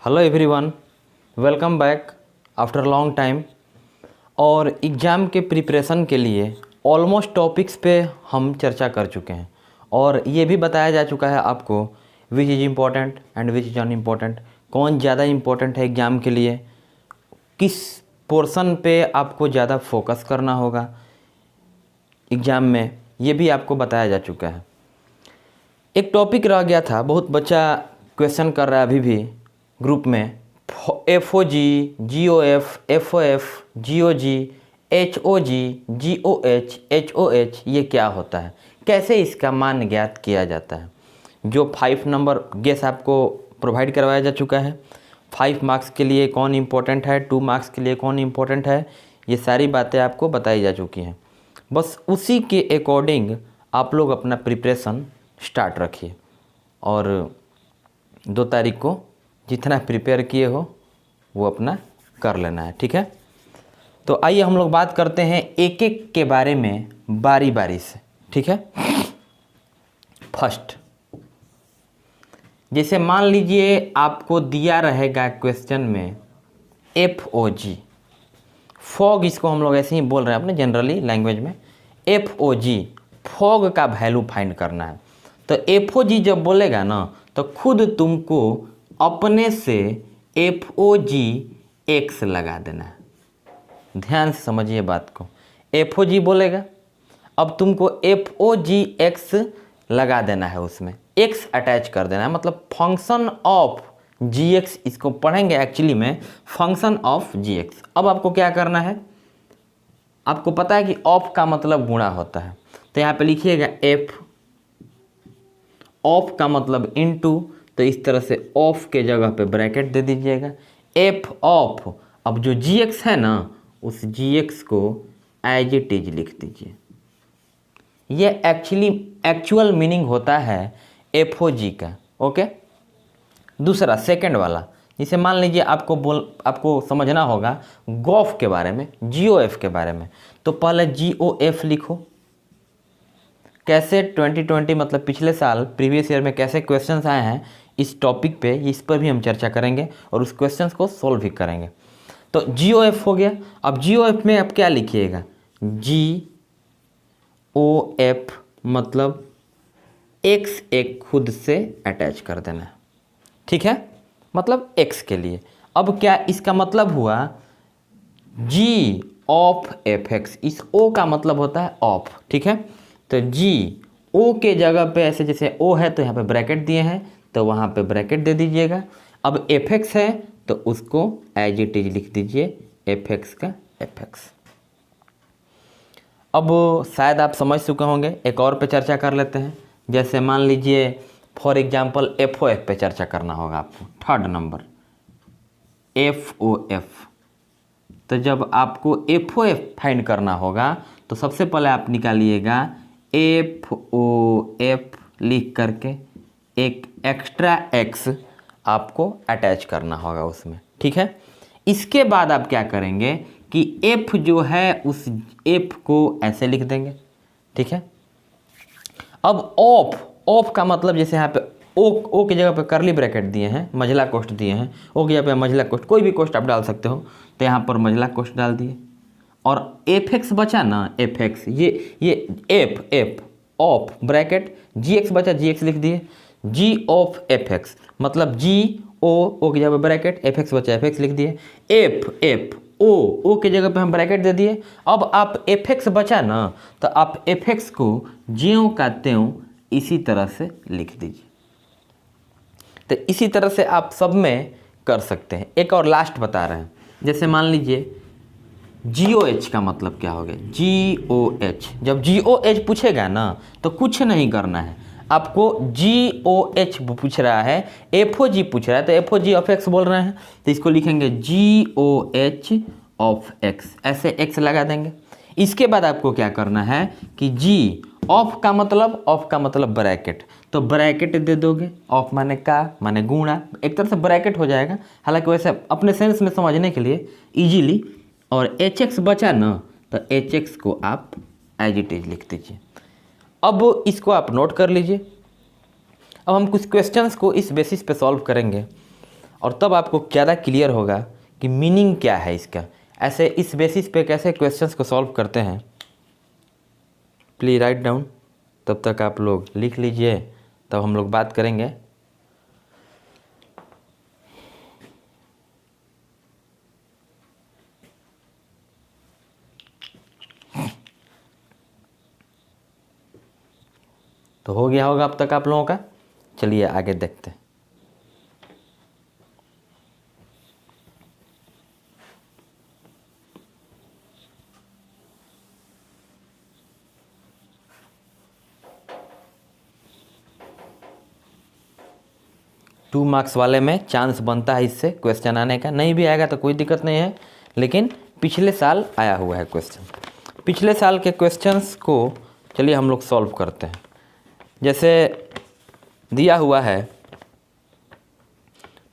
Hello everyone, welcome back after long time. और exam के preparation के लिए ऑलमोस्ट टॉपिक्स पे हम चर्चा कर चुके हैं और ये भी बताया जा चुका है आपको which is important and which is unimportant, कौन ज़्यादा इम्पोर्टेंट है एग्ज़ाम के लिए, किस पोर्शन पे आपको ज़्यादा फोकस करना होगा एग्ज़ाम में, ये भी आपको बताया जा चुका है। एक टॉपिक रह गया था, बहुत बच्चा क्वेश्चन कर रहा है अभी भी ग्रुप में, FOG, GOF, FOF, GOG, HOG, GOH, HOH ये क्या होता है, कैसे इसका मान ज्ञात किया जाता है। जो 5 नंबर गेस आपको प्रोवाइड करवाया जा चुका है, 5 मार्क्स के लिए कौन इम्पोर्टेंट है, 2 मार्क्स के लिए कौन इम्पोर्टेंट है, ये सारी बातें आपको बताई जा चुकी हैं। बस उसी के अकॉर्डिंग आप लोग अपना प्रिपरेशन स्टार्ट रखिए और 2 तारीख को जितना प्रिपेयर किए हो वो अपना कर लेना है, ठीक है। तो आइए हम लोग बात करते हैं एक एक के बारे में बारी बारी से, ठीक है। फर्स्ट, जैसे मान लीजिए आपको दिया रहेगा क्वेश्चन में FOG, फॉग, इसको हम लोग ऐसे ही बोल रहे हैं अपने जनरली लैंग्वेज में, FOG फॉग का वैल्यू फाइंड करना है। तो FOG जब बोलेगा ना तो खुद तुमको अपने से FOG x लगा देना है। ध्यान से समझिए बात को, FOG बोलेगा, अब तुमको FOG x लगा देना है, उसमें x अटैच कर देना है, मतलब फंक्शन ऑफ gx, इसको पढ़ेंगे एक्चुअली में फंक्शन ऑफ gx। अब आपको क्या करना है, आपको पता है कि ऑफ का मतलब गुणा होता है, तो यहाँ पे लिखिएगा f, ऑफ का मतलब इनटू, तो इस तरह से ऑफ के जगह पे ब्रैकेट दे दीजिएगा, f ऑफ। अब जो gx है ना, उस gx को एज इट इज लिख दीजिए। ये एक्चुअल मीनिंग होता है FOG का, ओके। दूसरा सेकंड वाला, जिसे मान लीजिए आपको समझना होगा गॉफ के बारे में, GOF के बारे में, तो पहले GOF लिखो। कैसे 2020 मतलब पिछले साल प्रीवियस ईयर में कैसे क्वेश्चंस आए हैं इस टॉपिक पे, इस पर भी हम चर्चा करेंगे और उस क्वेश्चंस को सोल्व भी करेंगे। तो GOF हो गया। अब GOF में आप क्या लिखिएगा, GOF मतलब x एक खुद से अटैच कर देना है, ठीक है, मतलब x के लिए। अब क्या इसका मतलब हुआ, G ऑफ fx, इस O का मतलब होता है ऑफ, ठीक है। तो G O के जगह पे ऐसे जैसे O है तो यहाँ पे ब्रैकेट दिए हैं, तो वहाँ पे ब्रैकेट दे दीजिएगा। अब fx है तो उसको एज इट इज लिख दीजिए, fx का fx। अब शायद आप समझ चुके होंगे, एक और पे चर्चा कर लेते हैं। जैसे मान लीजिए फॉर एग्जांपल FOF पे चर्चा करना होगा आपको, 3rd नंबर FOF। तो जब आपको FOF फाइंड करना होगा तो सबसे पहले आप निकालिएगा FOF लिख करके एक एक्स्ट्रा x आपको अटैच करना होगा उसमें, ठीक है। इसके बाद आप क्या करेंगे कि f जो है उस f को ऐसे लिख देंगे, ठीक है। अब ऑफ का मतलब जैसे यहाँ पे ओ की जगह पे करली ब्रैकेट दिए हैं, मझला कोष्ठ दिए हैं, ओ की जगह पे मझला कोष्ठ, कोई भी कोष्ठ आप डाल सकते हो, तो यहाँ पर मझला कोष्ठ डाल दिए। और fx बचा ना, fx ये f ऑफ ब्रैकेट, gx बचा, gx लिख दिए, g ऑफ fx मतलब g o की जगह पे ब्रैकेट, fx बचा, fx लिख दिए, f o की जगह पे हम ब्रैकेट दे दिए। अब आप fx बचा ना तो आप fx को ज्यों का त्यों इसी तरह से लिख दीजिए। तो इसी तरह से आप सब में कर सकते हैं। एक और लास्ट बता रहे हैं, जैसे मान लीजिए GOH का मतलब क्या हो गया, GOH। जब GOH पूछेगा ना तो कुछ नहीं करना है आपको, GOH पूछ रहा है, FOG पूछ रहा है, तो FOG ऑफ x बोल रहे हैं, तो इसको लिखेंगे GOH ऑफ x, ऐसे x लगा देंगे। इसके बाद आपको क्या करना है कि G ऑफ का मतलब ब्रैकेट, तो ब्रैकेट दे दोगे, ऑफ माने का माने गुणा, एक तरह से ब्रैकेट हो जाएगा, हालांकि वैसे अपने सेंस में समझने के लिए इजीली। और HX बचा ना तो HX को आप एज इट इज लिख दीजिए। अब इसको आप नोट कर लीजिए। अब हम कुछ क्वेश्चंस को इस बेसिस पे सॉल्व करेंगे और तब आपको ज़्यादा क्लियर होगा कि मीनिंग क्या है इसका। ऐसे इस बेसिस पे कैसे क्वेश्चंस को सॉल्व करते हैं। प्लीज़ राइट डाउन, तब तक आप लोग लिख लीजिए, तब हम लोग बात करेंगे। तो हो गया होगा अब तक आप लोगों का। चलिए आगे देखते हैं। टू मार्क्स वाले में चांस बनता है इससे क्वेश्चन आने का, नहीं भी आएगा तो कोई दिक्कत नहीं है, लेकिन पिछले साल आया हुआ है क्वेश्चन। पिछले साल के क्वेश्चंस को चलिए हम लोग सॉल्व करते हैं। जैसे दिया हुआ है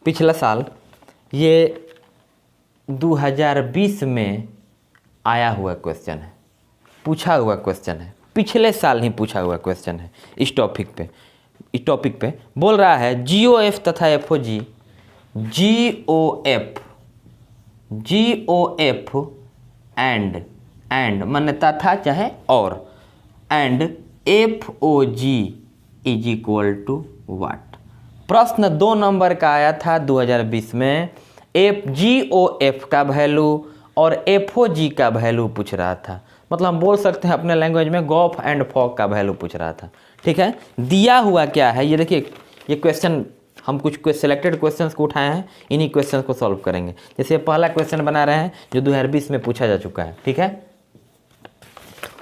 पिछला साल, ये 2020 में आया हुआ क्वेश्चन है, पूछा हुआ क्वेश्चन है, पिछले साल ही पूछा हुआ क्वेश्चन है। इस टॉपिक पे बोल रहा है GOF तथा FOG, GOF एंड माने तथा चाहे और, and FOG is equal to what. प्रश्न 2 नंबर का आया था 2020 में। GOF का वैल्यू और FOG का वैल्यू पूछ रहा था, मतलब हम बोल सकते हैं अपने लैंग्वेज में गॉफ एंड फॉग का वैल्यू पूछ रहा था। ठीक है, दिया हुआ क्या है ये देखिए। ये क्वेश्चन हम कुछ सिलेक्टेड क्वेश्चंस को उठाए हैं, इन्हीं क्वेश्चंस को सॉल्व करेंगे। जैसे पहला क्वेश्चन बना रहे हैं जो 2020 में पूछा जा चुका है। ठीक है,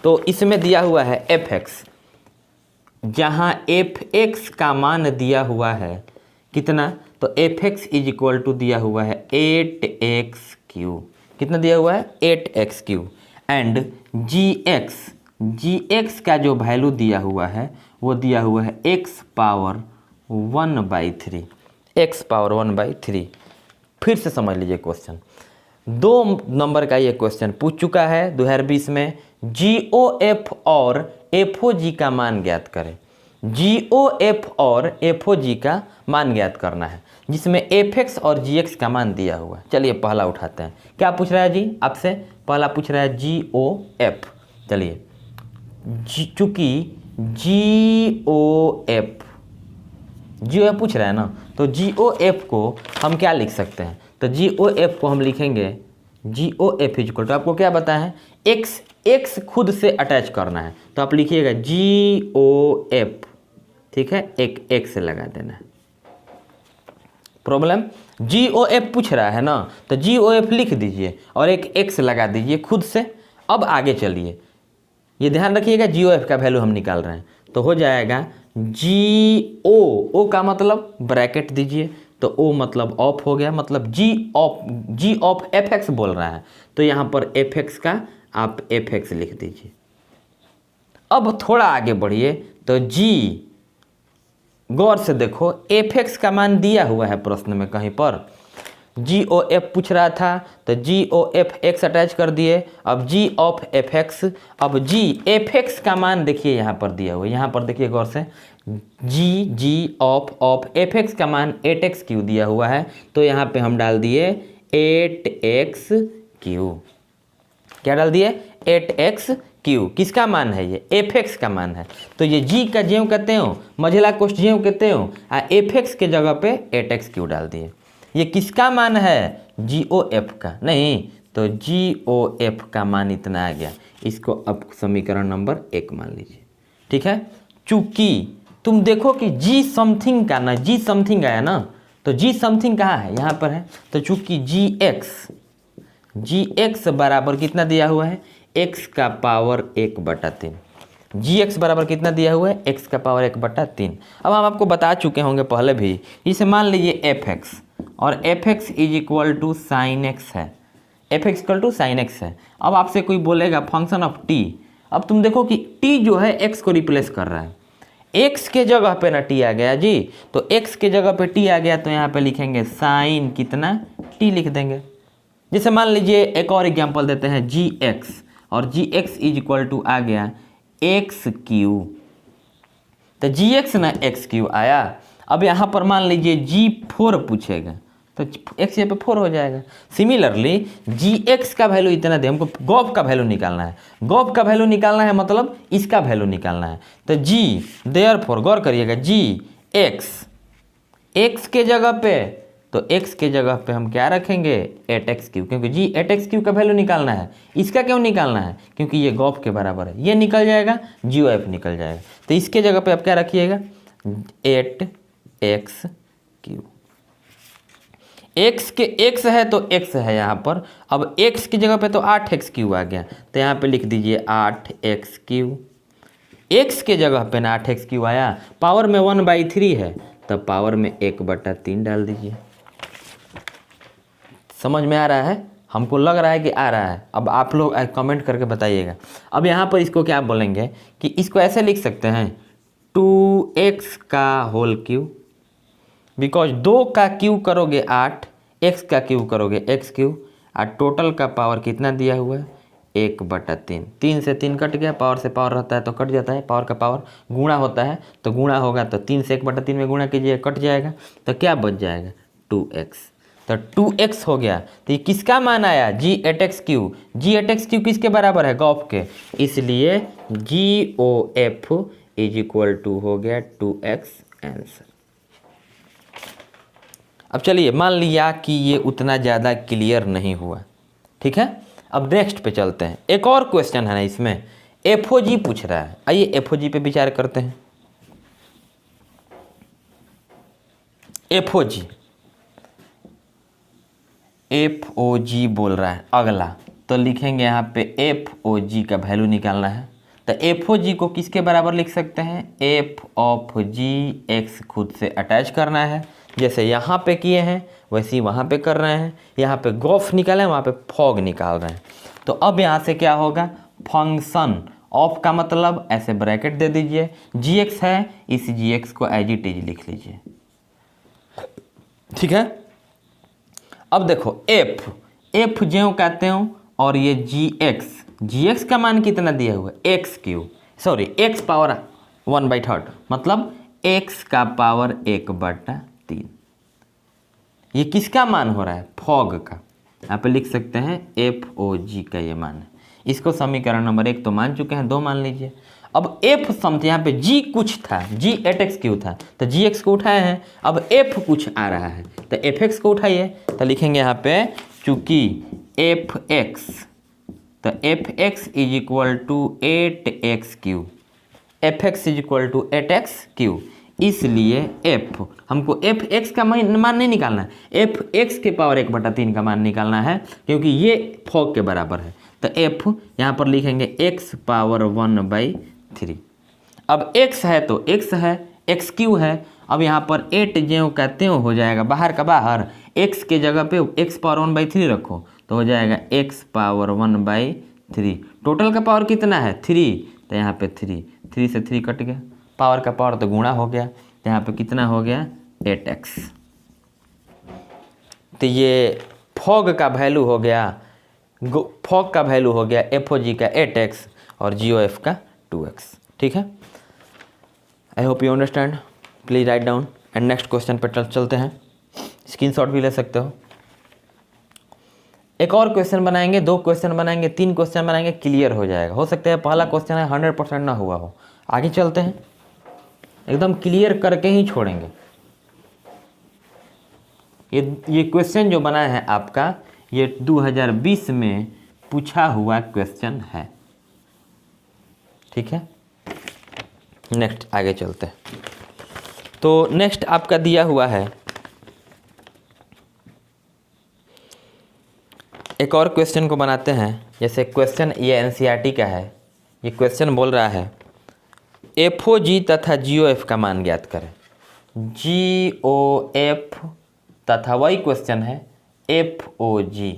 तो इसमें दिया हुआ है fx, जहां fx का मान दिया हुआ है कितना, तो fx इज इक्वल टू दिया हुआ है 8x3। कितना दिया हुआ है 8x3। एंड gx का जो वैल्यू दिया हुआ है वो दिया हुआ है x पावर 1/3, x पावर 1/3। फिर से समझ लीजिए क्वेश्चन, 2 नंबर का ये क्वेश्चन पूछ चुका है 2020 में। GOF और FOG का मान ज्ञात करें। GOF और FOG का मान ज्ञात करना है, जिसमें fx और gx का मान दिया हुआ है। चलिए पहला उठाते हैं। क्या पूछ रहा है जी आपसे, पहला पूछ रहा है GOF। चलिए चूंकि GOF पूछ रहा है ना, तो GOF को हम क्या लिख सकते हैं, तो GOF को हम लिखेंगे GOF इक्वल टू, आपको क्या बताया है, x खुद से अटैच करना है, तो आप लिखिएगा GOF। ठीक है, एक x लगा देना है। प्रॉब्लम GOF पूछ रहा है ना, तो GOF लिख दीजिए और एक x लगा दीजिए खुद से। अब आगे चलिए, ये ध्यान रखिएगा GOF का वैल्यू हम निकाल रहे हैं, तो हो जाएगा ओ का मतलब ब्रैकेट दीजिए, तो O मतलब ऑफ हो गया, मतलब G ऑफ fx बोल रहा है, तो यहाँ पर fx का आप fx लिख दीजिए। अब थोड़ा आगे बढ़िए, तो G, गौर से देखो fx का मान दिया हुआ है प्रश्न में कहीं पर, GOF पूछ रहा था तो GOF x अटैच कर दिए। अब G ऑफ fx, अब fx का मान देखिए यहाँ पर दिया हुआ है, यहाँ पर देखिए गौर से, G ऑफ fx का मान 8x3 दिया हुआ है, तो यहाँ पे हम डाल दिए 8x3। क्या डाल दिए 8x3। किसका मान है ये, fx का मान है, तो ये G का ज्यों कहते हो, मझला कोष्ठ ज्यों कहते हो, fx के जगह पे 8x3 डाल दिए। ये किसका मान है, GOF का, नहीं तो GOF का मान इतना आ गया। इसको अब समीकरण नंबर 1 मान लीजिए। ठीक है, चूंकि तुम देखो कि G समथिंग का ना, G समथिंग आया ना, तो G समथिंग कहाँ है, यहाँ पर है, तो चूंकि GX बराबर कितना दिया हुआ है, x का पावर 1/3। GX बराबर कितना दिया हुआ है, x का पावर 1/3। अब हम आपको बता चुके होंगे पहले भी, इसे मान लीजिए fx, और fx is equal to sine x है, fx equal to sine x है। अब आपसे कोई बोलेगा फंक्शन ऑफ t, अब तुम देखो कि t जो है x को रिप्लेस कर रहा है, x के जगह पे ना t आ गया जी, तो x के जगह पे t आ गया, तो यहाँ पे लिखेंगे साइन कितना t लिख देंगे। जैसे मान लीजिए एक और एग्जांपल देते हैं, gx, और gx इज इक्वल टू आ गया x3, तो gx ना x3 आया। अब यहाँ पर मान लीजिए G4 पूछेगा, तो x यहाँ पे 4 हो जाएगा। सिमिलरली जी एक्स का वैल्यू इतना दे, हमको गॉफ का वैल्यू निकालना है, गॉफ का वैल्यू निकालना है मतलब इसका वैल्यू निकालना है। तो जी देयरफॉर गौर करिएगा, जी एक्स के जगह पे, तो x के जगह पे हम क्या रखेंगे 8x3, क्योंकि जी 8x3 का वैल्यू निकालना है। इसका क्यों निकालना है, क्योंकि ये गॉफ के बराबर है, ये निकल जाएगा, GOF निकल जाएगा। तो इसके जगह पे आप क्या रखिएगा 8x3। x के x है तो x है यहाँ पर, अब x की जगह पे तो 8x3 आ गया, तो यहाँ पे लिख दीजिए 8x3। x के जगह पे ना 8x3 आया, पावर में 1/3 है, तब पावर में 1/3 डाल दीजिए। समझ में आ रहा है? हमको लग रहा है कि आ रहा है। अब आप लोग कमेंट करके बताइएगा। अब यहाँ पर इसको क्या बोलेंगे कि इसको ऐसे लिख सकते हैं 2x का होल क्यूब, बिकॉज 2 का क्यूब करोगे 8, x का क्यूब करोगे x3, और टोटल का पावर कितना दिया हुआ है 1/3। 3 से 3 कट गया, पावर से पावर रहता है तो कट जाता है, पावर का पावर गुणा होता है तो गुणा होगा, तो 3 से 1/3 में गुणा कीजिए, कट जाएगा, तो क्या बच जाएगा 2x। तो 2x हो गया। तो ये किसका मान आया g8x3। g8x3 किसके बराबर है गॉफ के, इसलिए GOF हो गया 2x आंसर। अब चलिए मान लिया कि ये उतना ज़्यादा क्लियर नहीं हुआ, ठीक है। अब नेक्स्ट पे चलते हैं। एक और क्वेश्चन है ना इसमें, FOG पूछ रहा है। आइए FOG पे विचार करते हैं। FOG बोल रहा है अगला, तो लिखेंगे यहाँ पे FOG का वैल्यू निकालना है। तो FOG को किसके बराबर लिख सकते हैं, F(g) x खुद से अटैच करना है, जैसे यहाँ पे किए हैं वैसे ही वहाँ पे कर रहे हैं। यहाँ पे गॉफ निकाले, वहाँ पे फॉग निकाल रहे हैं। तो अब यहाँ से क्या होगा, फंक्शन ऑफ का मतलब ऐसे ब्रैकेट दे दीजिए, gx है, इस gx को एज इट इज लिख लीजिए, ठीक है। अब देखो f ज्यों कहते हो, और ये gx का मान कितना दिया हुआ है x3, सॉरी x पावर 1/3, मतलब x का पावर 1/3। ये किसका मान हो रहा है, फॉग का। यहाँ पे लिख सकते हैं FOG का ये मान है। इसको समीकरण नंबर 1 तो मान चुके हैं, 2 मान लीजिए। अब f समझे, यहाँ पे g कुछ था, g8x3 था, तो gx को उठाए हैं। अब f कुछ आ रहा है तो fx को उठाइए, तो लिखेंगे यहाँ पे चूंकि fx, तो fx = 8x3, fx = 8x3, इसलिए f हमको fx का मान नहीं निकालना है, fx के पावर 1/3 का मान निकालना है, क्योंकि ये फॉग के बराबर है। तो f यहाँ पर लिखेंगे x पावर 1/3। अब x है तो x है, x3 है। अब यहाँ पर 8 ज्यों कहते हो जाएगा बाहर का बाहर, x के जगह पे x पावर 1/3 रखो तो हो जाएगा x पावर 1/3। टोटल का पावर कितना है 3, तो यहाँ पे 3 से 3 कट गया, पावर का पावर तो गुणा हो गया, तो यहाँ पे कितना हो गया 8x। तो ये फॉग का वैल्यू हो गया, फॉग का वैल्यू हो गया FOG का 8x और GOF का 2x, ठीक है। I hope you understand, please write down and next question पर चलते हैं। स्क्रीनशॉट भी ले सकते हो। एक और क्वेश्चन बनाएंगे, 2 क्वेश्चन बनाएंगे, 3 क्वेश्चन बनाएंगे, क्लियर हो जाएगा। हो सकता है पहला क्वेश्चन है 100% ना हुआ हो। आगे चलते हैं, एकदम क्लियर करके ही छोड़ेंगे। ये क्वेश्चन जो बना है आपका, ये 2020 में पूछा हुआ क्वेश्चन है, ठीक है। नेक्स्ट आगे चलते हैं। तो नेक्स्ट आपका दिया हुआ है एक और क्वेश्चन को बनाते हैं। जैसे क्वेश्चन ये NCERT का है। ये क्वेश्चन बोल रहा है FOG तथा GOF का मान ज्ञात करें। GOF तथा वही क्वेश्चन है FOG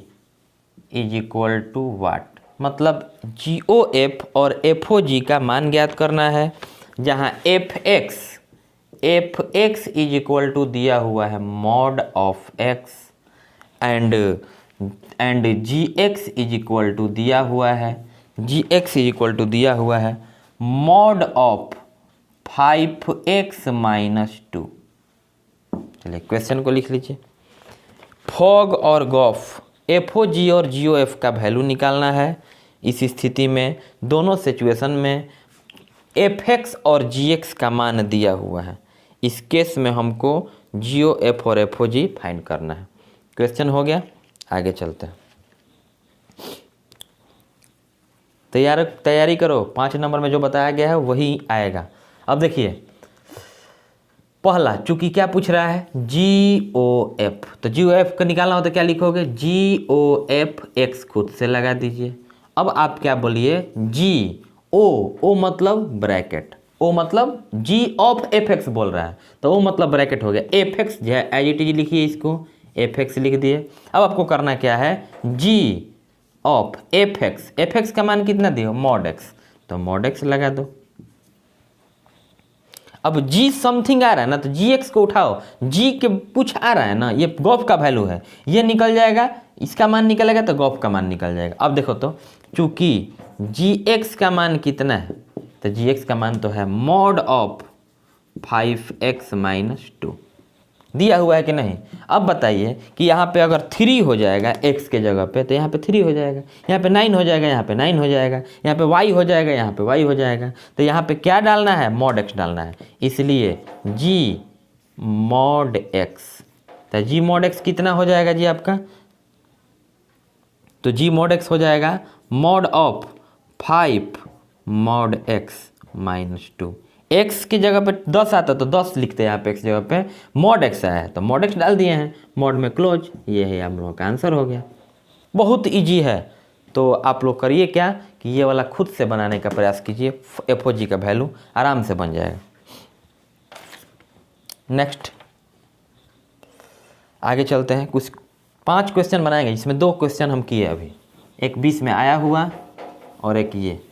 = व्हाट, मतलब GOF और FOG का मान ज्ञात करना है, जहाँ fx = दिया हुआ है mod of x and gx = दिया हुआ है mod of 5x - 2। चलिए क्वेश्चन को लिख लीजिए। फॉग और गॉफ, FOG और GOF का वैल्यू निकालना है। इस स्थिति में दोनों सिचुएशन में FX और GX का मान दिया हुआ है। इस केस में हमको GOF और FOG फाइंड करना है। क्वेश्चन हो गया, आगे चलते हैं। तैयारी करो, 5 नंबर में जो बताया गया है वही आएगा। अब देखिए पहला, चूंकि क्या पूछ रहा है GOF, तो GOF का निकालना हो तो क्या लिखोगे, GOF x खुद से लगा दीजिए। अब आप क्या बोलिए, O मतलब ब्रैकेट, O मतलब G ऑफ FX बोल रहा है, तो O मतलब ब्रैकेट हो गया। FX जो है एज इट इज लिखिए, इसको FX लिख दिए। अब आपको करना क्या है, G ऑफ FX का मान कितना दियो, mod x, तो mod x लगा दो। अब G समथिंग आ रहा है ना, तो GX को उठाओ, G के कुछ आ रहा है ना, ये गॉफ का वैल्यू है, ये निकल जाएगा, इसका मान निकलेगा तो गॉफ का मान निकल जाएगा। अब देखो तो चूंकि GX का मान कितना है, तो GX का मान तो है mod ऑफ 5x - 2 दिया हुआ है कि नहीं। अब बताइए कि यहाँ पे अगर 3 हो जाएगा x के जगह पे, तो यहाँ पे 3 हो जाएगा, यहाँ पे 9 हो जाएगा, यहाँ पे 9 हो जाएगा, यहाँ पे y हो जाएगा, यहाँ पे y हो जाएगा। तो यहाँ पे क्या डालना है, mod x डालना है, इसलिए g mod x। तो g mod x कितना हो जाएगा जी आपका, तो g mod x हो जाएगा mod of 5 mod x - 2। x की जगह पे 10 आता तो 10 लिखते हैं, यहाँ पे x जगह पे mod x आया है तो mod x डाल दिए हैं, mod में क्लोज, ये है आप लोगों का आंसर हो गया। बहुत इजी है। तो आप लोग करिए क्या कि ये वाला खुद से बनाने का प्रयास कीजिए, FOG का वैल्यू आराम से बन जाएगा। नेक्स्ट आगे चलते हैं, कुछ 5 क्वेश्चन बनाएंगे, जिसमें 2 क्वेश्चन हम किए अभी, एक 20 में आया हुआ और एक ये।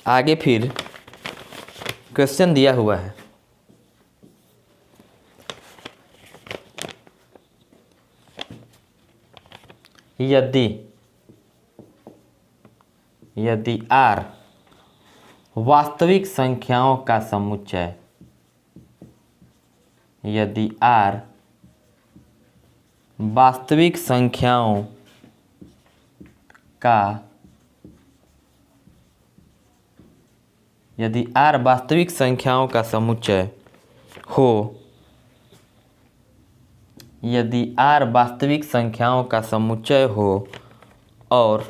आगे फिर क्वेश्चन दिया हुआ है, यदि R वास्तविक संख्याओं का समुच्चय, यदि R वास्तविक संख्याओं का, यदि R वास्तविक संख्याओं का समुच्चय हो, यदि R वास्तविक संख्याओं का समुच्चय हो और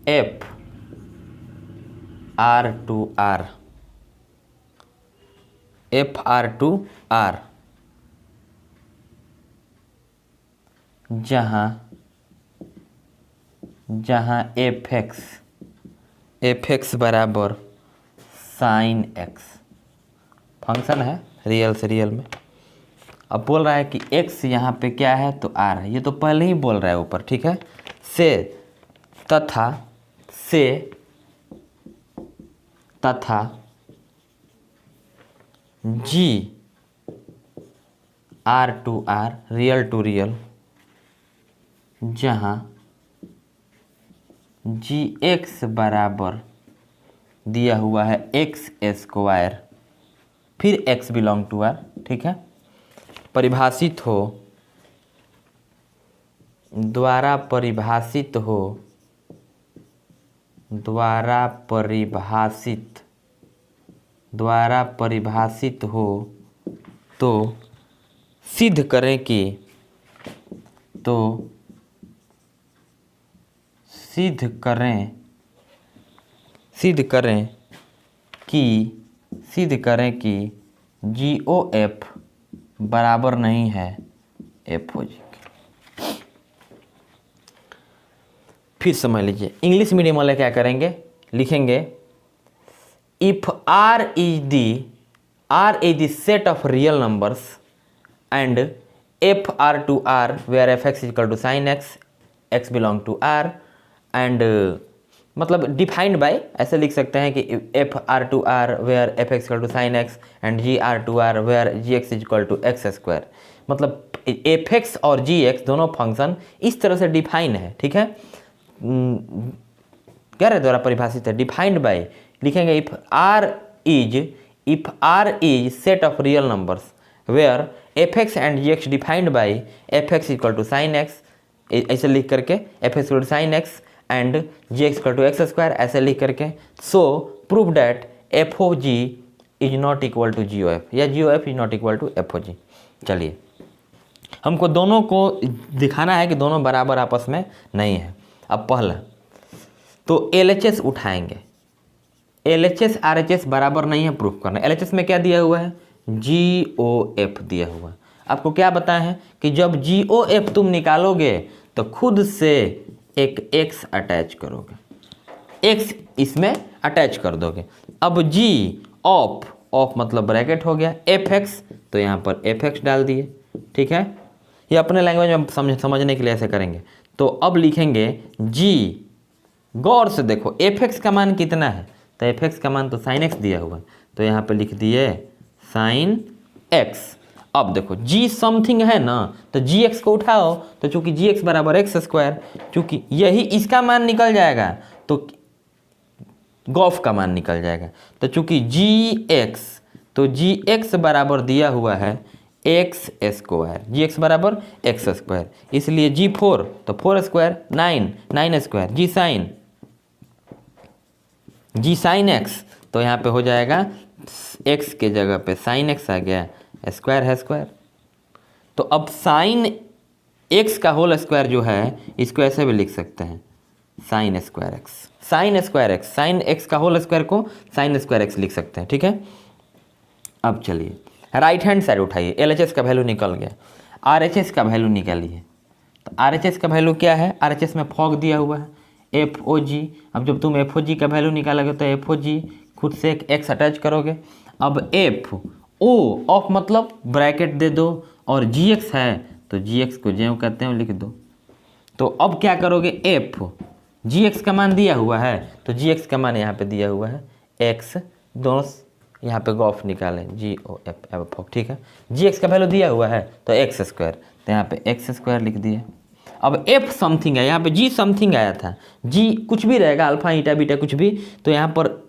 F R to R, F R to R, जहाँ fx बराबर sin x फंक्शन है रियल से रियल में। अब बोल रहा है कि x यहाँ पे क्या है, तो r है, ये तो पहले ही बोल रहा है ऊपर, ठीक है। तथा g R to R, real to real, जहाँ gx बराबर दिया हुआ है x², फिर x बिलोंग टू R, ठीक है, परिभाषित हो, द्वारा परिभाषित हो तो सिद्ध करें कि GOF बराबर नहीं है FOG के। फिर समझ लीजिए, इंग्लिश मीडियम वाले क्या करेंगे, लिखेंगे if R is the set of real numbers and F R to R where fx is equal to sin x, x belong to R and मतलब डिफाइंड बाय, ऐसे लिख सकते हैं कि F R to R where fx equal to sin x and G R to R where gx is equal to x²। मतलब fx और gx दोनों function इस तरह से डिफाइन है, ठीक है, क्या रे द्वारा परिभाषित है, डिफाइंड बाय लिखेंगे if R is set of real numbers where f x and g x defined by f x equal to sine x, ऐसे लिख करके f x equal to sine x and g x equal to x square, ऐसे लिख करके so prove that f o g is not equal to g o f या g o f is not equal to f o जी। चलिए हमको दोनों को दिखाना है कि दोनों बराबर आपस में नहीं है। अब पहला तो एल एच एस उठाएंगे, L H S R H S बराबर नहीं है, प्रूफ करना। एल एच एस में क्या दिया हुआ है, जी ओ एफ दिया हुआ है। आपको क्या बताया है कि जब जी ओ एफ तुम निकालोगे तो खुद से एक एक्स अटैच करोगे, एक्स इसमें अटैच कर दोगे। अब जी ऑफ मतलब ब्रैकेट हो गया, एफ एक्स तो यहाँ पर एफ एक्स डाल दिए, ठीक है। ये अपने लैंग्वेज में समझने के लिए ऐसे करेंगे। तो अब लिखेंगे जी, गौर से देखो एफ एक्स का मान कितना है, तो एफ एक्स का मान तो साइन एक्स दिया हुआ है, तो यहाँ पे लिख दिए साइन एक्स। अब देखो जी समथिंग है ना, तो जी एक्स को उठाओ, तो चूंकि जी एक्स बराबर एक्स स्क्वायर, चूंकि यही इसका मान निकल जाएगा तो गॉफ का मान निकल जाएगा। तो चूंकि जी एक्स, तो जी एक्स बराबर दिया हुआ है एक्स स्क्वायर, जी एक्स बराबर एक्स स्क्वायर, इसलिए जी फोर तो फोर स्क्वायर नाइन स्क्वायर, जी साइन एक्स तो यहाँ पे हो जाएगा एक्स के जगह पे साइन एक्स आ गया, स्क्वायर है स्क्वायर। तो अब साइन एक्स का होल स्क्वायर जो है इसको ऐसे भी लिख सकते हैं sign square x, sign square x, sine x का होल स्क्वायर को साइन स्क्वायर एक्स लिख सकते हैं, ठीक है। अब चलिए राइट हैंड साइड उठाइए, एल एच एस का वैल्यू निकल गया, आर एच एस का वैल्यू निकालिए। तो आर एच एस का वैल्यू क्या है, आर एच एस में फॉग दिया हुआ है एफ ओ जी। अब जब तुम एफ ओ जी का वैल्यू निकालोगे तो एफ ओ जी खुद से एक एक्स अटैच करोगे। अब एफ ओ ऑफ मतलब ब्रैकेट दे दो, और जी एक्स है तो जी एक्स को ज्यों कहते हैं लिख दो। तो अब क्या करोगे, एफ जी एक्स का मान दिया हुआ है तो जी एक्स का मान यहाँ पे दिया हुआ है एक्स, दोनों यहाँ पे गॉफ निकालें जी ओ एफ एफ, ठीक है। जी एक्स का वैल्यू दिया हुआ है तो एक्स स्क्वायर, तो यहाँ पे एक्स स्क्वायर लिख दिए। अब एफ समथिंग है, यहाँ पे जी समथिंग आया था, जी कुछ भी रहेगा अल्फा ईटा बीटा कुछ भी, तो यहाँ पर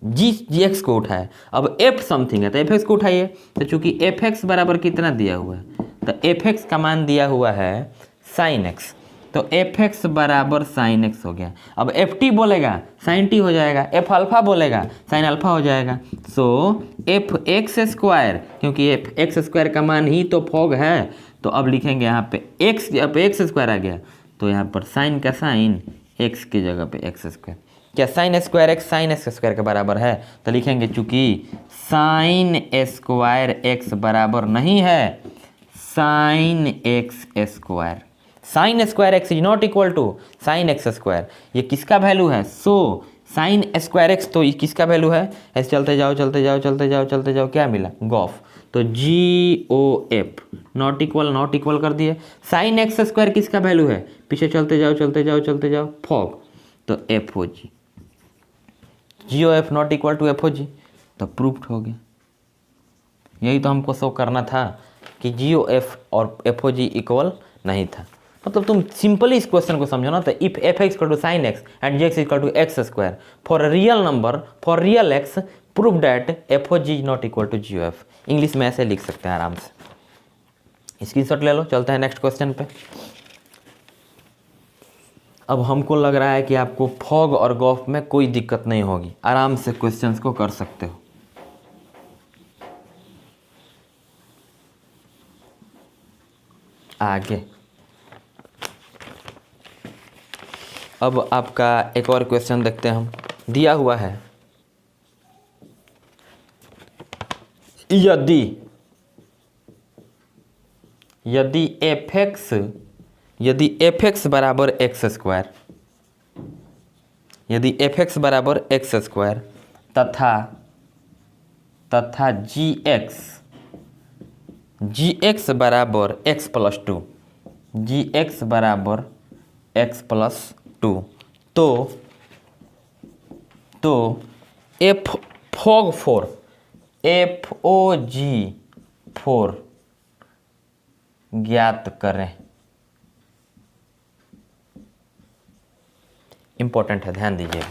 जी एक्स को उठाया। अब एफ समथिंग है तो एफ एक्स को उठाइए, तो चूंकि एफ एक्स बराबर कितना दिया हुआ है, तो एफ एक्स का मान दिया हुआ है साइन एक्स, तो एफ एक्स बराबर साइन एक्स हो गया। अब एफ टी बोलेगा साइन टी हो जाएगा, एफ अल्फा बोलेगा साइन अल्फा हो जाएगा। सो एफ एक्स स्क्वायर, क्योंकि एफ एक्स स्क्वायर का मान ही तो फॉग है, तो अब लिखेंगे यहाँ पे एक्स, अब एक्स स्क्वायर आ गया तो यहाँ पर साइन का साइन एक्स की जगह पे एक्स स्क्वायर। क्या sign square x sign x square के बराबर है, तो लिखेंगे चूंकि साइन स्क्वायर एक्स बराबर नहीं है sine x square, sine square x is not equal to sine x square. ये किसका वैल्यू है, सो साइन स्क्वायर एक्स तो किसका वैल्यू है, ऐसे चलते जाओ चलते जाओ चलते जाओ चलते जाओ, क्या मिला गॉफ, तो जी ओ एफ नॉट इक्वल कर दिए। साइन एक्स स्क्वायर किसका वैल्यू है, पीछे चलते जाओ चलते जाओ चलते जाओ फॉग, तो f o g, g o f not equal to f o g, तो प्रूफ्ड हो गया। यही तो हमको शो करना था कि जी ओ एफ और एफ ओ जी इक्वल नहीं था। मतलब तुम सिंपली इस क्वेश्चन को समझो ना, तो if f x equal to sine x and g x equal to x square for real number for real x prove that f o g is not equal to g o f. English में ऐसे लिख सकते हैं आराम से। Screenshot ले लो, चलते हैं नेक्स्ट क्वेश्चन पे। अब हमको लग रहा है कि आपको फॉग और गॉफ में कोई दिक्कत नहीं होगी, आराम से क्वेश्चंस को कर सकते हो। आगे अब आपका एक और क्वेश्चन देखते हैं हम, दिया हुआ है यदि एफ एक्स बराबर एक्स स्क्वायर, यदि एफ एक्स बराबर एक्स स्क्वायर तथा जी एक्स बराबर x plus two, g x बराबर एक्स प्लस टू, तो f fog four, f o g four ज्ञात करें। इंपॉर्टेंट है, ध्यान दीजिए।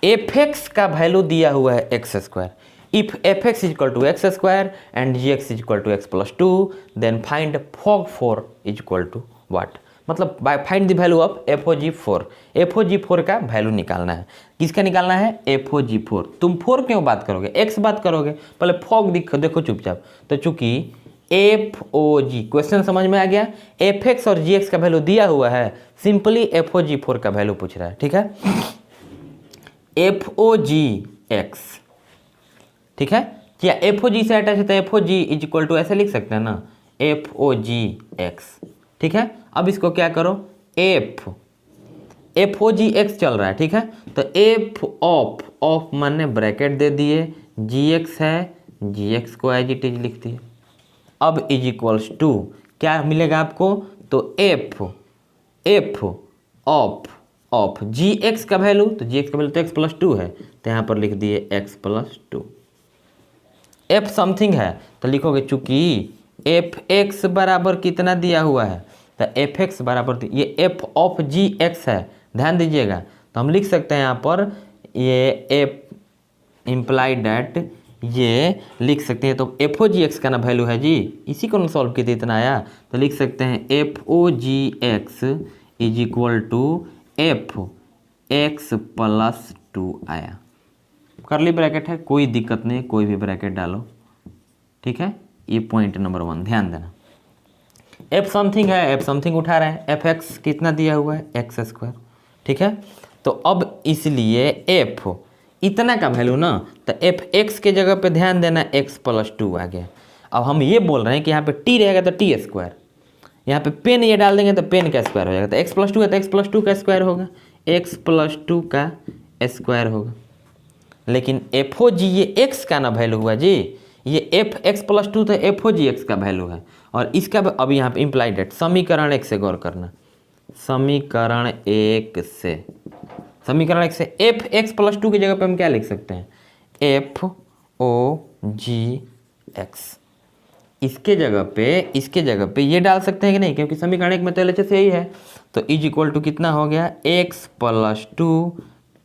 एफ एक्स का वैल्यू दिया हुआ है x square, if f x is equal to x square and g x is equal to x plus two, then find fog four is equal to what, मतलब by find the value of f o g four, f o g four का value निकालना है। किसका निकालना है? F o g four. तुम four क्यों बात करोगे, एक्स बात करोगे, पहले फॉग देखो चुपचाप। तो चूंकि एफ ओ जी, क्वेश्चन समझ में आ गया, एफ एक्स और जी एक्स का वैल्यू दिया हुआ है, simply F o g four का वैल्यू पूछ रहा है, ठीक है। एफ ओ जी एक्स, ठीक है, क्या एफ ओ जी से अटैच है तो f o g is equal to ऐसे लिख सकते हैं ना, एफ ओ जी एक्स, ठीक है। अब इसको क्या करो, एफ ओ जी एक्स चल रहा है, ठीक है, तो एफ ऑफ माने ब्रैकेट दे दिए, जी एक्स है, जी एक्स को एज इट इज लिख दिए। अब इज इक्वल्स टू क्या मिलेगा आपको, तो एफ ऑफ जी एक्स का वैल्यू, तो जी एक्स का वैल्यू तो एक्स प्लस टू है, तो यहाँ पर लिख दिए x plus to. F something है तो लिखोगे, चूंकि एफ एक्स बराबर कितना दिया हुआ है, तो एफ एक्स बराबर, ये एफ ऑफ जी एक्स है, ध्यान दीजिएगा, तो हम लिख सकते हैं यहाँ पर ये एफ इम्प्लाइड डैट, ये लिख सकते हैं, तो एफ ओ जी एक्स का ना वैल्यू है जी, इसी को सॉल्व किया इतना आया, तो लिख सकते हैं f o g x is equal to f x plus two आया, करली ब्रैकेट है, कोई दिक्कत नहीं, कोई भी ब्रैकेट डालो, ठीक है। ये पॉइंट नंबर 1 ध्यान देना। एफ समथिंग है, एफ समथिंग उठा रहे हैं, एफ एक्स कितना दिया हुआ है, एक्स स्क्वायर, ठीक है। तो अब इसलिए एफ इतना का वैल्यू ना, तो एफ एक्स के जगह पे ध्यान देना, एक्स प्लस टू आ गया। अब हम ये बोल रहे हैं कि यहाँ पे टी रहेगा तो टी स्क्वायर, यहाँ पे पेन ये डाल देंगे तो पेन का स्क्वायर हो जाएगा, तो एक्स प्लस टू है तो एक्स प्लस टू का स्क्वायर होगा, एक्स प्लस टू का स्क्वायर होगा। लेकिन एफ ओ जी ये एक्स का ना वैल्यू हुआ जी, ये एफ एक्स प्लस टू तो एफ ओ जी एक्स का वैल्यू है, और इसका अब यहाँ पे इम्प्लाइड डेट समीकरण एक से गौर करना, समीकरण एक से एफ एक्स प्लस टू की जगह पे हम क्या लिख सकते हैं, एफ ओ जी एक्स, इसके जगह पे ये डाल सकते हैं कि नहीं, क्योंकि समीकरण एक में तो LHS यही है, तो इज इक्वल टू कितना हो गया, एक्स प्लस टू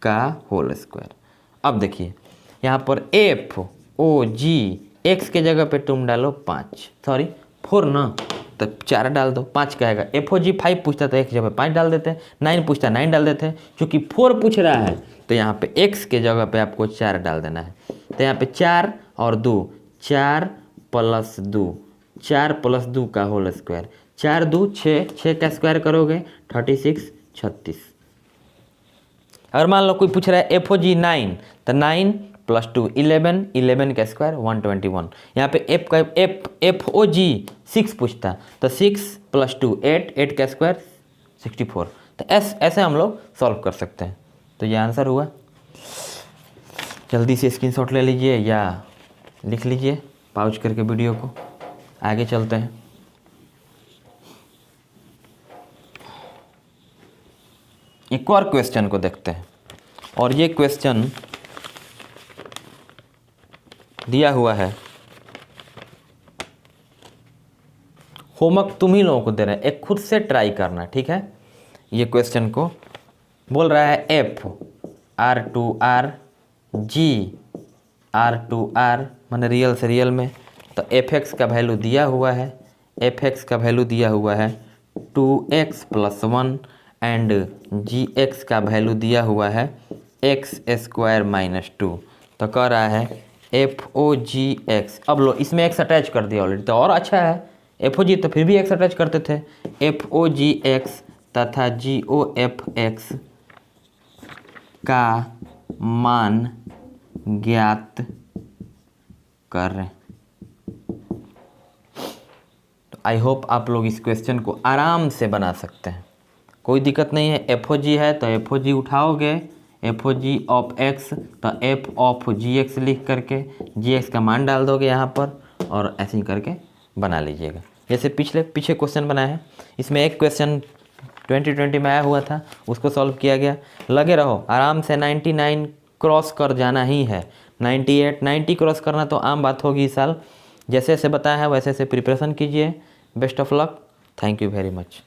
का होल स्क्वायर। अब देखिए यहाँ पर एफ ओ जी एक्स के जगह पे तुम डालो 4 ना, तो 4 डाल दो, 5 कहेगा। एफ ओ जी 5 पूछता तो एक जगह 5 डाल देते, 9 पूछता 9 डाल देते, क्योंकि 4 पूछ रहा है तो यहाँ पे एक्स के जगह पे आपको 4 डाल देना है, तो यहाँ पे 4 और 2, 4 प्लस 2 का होल स्क्वायर, 4 2 6 का स्क्वायर करोगे 36 36। अगर मान लो कोई पूछ रहा है एफ ओ जी 9, तो 9 प्लस 2 11 का स्क्वायर 121। यहाँ पे एफ ओ जी 6 पूछता तो 6 प्लस 2 8 का स्क्वायर 64। तो ऐसे हम लोग सॉल्व कर सकते हैं। तो ये आंसर हुआ। जल्दी से स्क्रीनशॉट ले लीजिए या लिख लीजिए पॉज करके वीडियो को, आगे चलते हैं। एक और क्वेश्चन को देखते हैं, और ये क्वेश्चन दिया हुआ है, होमवर्क तुम ही लोगों को दे रहे हैं, एक खुद से ट्राई करना, ठीक है। ये क्वेश्चन को बोल रहा है f R to R g R to R माने रियल से रियल में, तो एफ एक्स का वैल्यू दिया हुआ है, एफ एक्स का वैल्यू दिया हुआ है 2x + 1 एंड जी एक्स का वैल्यू दिया हुआ है x² - 2। तो कह रहा है एफ ओ जी एक्स। अब लो इसमें x अटैच कर दिया ऑलरेडी, तो और अच्छा है। एफ ओ जी तो फिर भी x अटैच करते थे, एफ ओ जी एक्स तथा जी ओ एफ एक्स का मान ज्ञात करें। तो आई होप आप लोग इस क्वेश्चन को आराम से बना सकते हैं, कोई दिक्कत नहीं है। एफ ओ जी है तो एफ ओ जी उठाओगे, f o g of x तो एफ ऑफ जी एक्स लिख करके जी एक्स का मान डाल दोगे यहाँ पर, और ऐसे ही करके बना लीजिएगा जैसे पीछे क्वेश्चन बनाए हैं। इसमें एक क्वेश्चन 2020 में आया हुआ था, उसको सॉल्व किया गया। लगे रहो, आराम से 99 क्रॉस कर जाना ही है, 98 90 क्रॉस करना तो आम बात होगी इस साल। जैसे जैसे बताया है वैसे वैसे प्रिपरेशन कीजिए। Best of luck, thank you very much.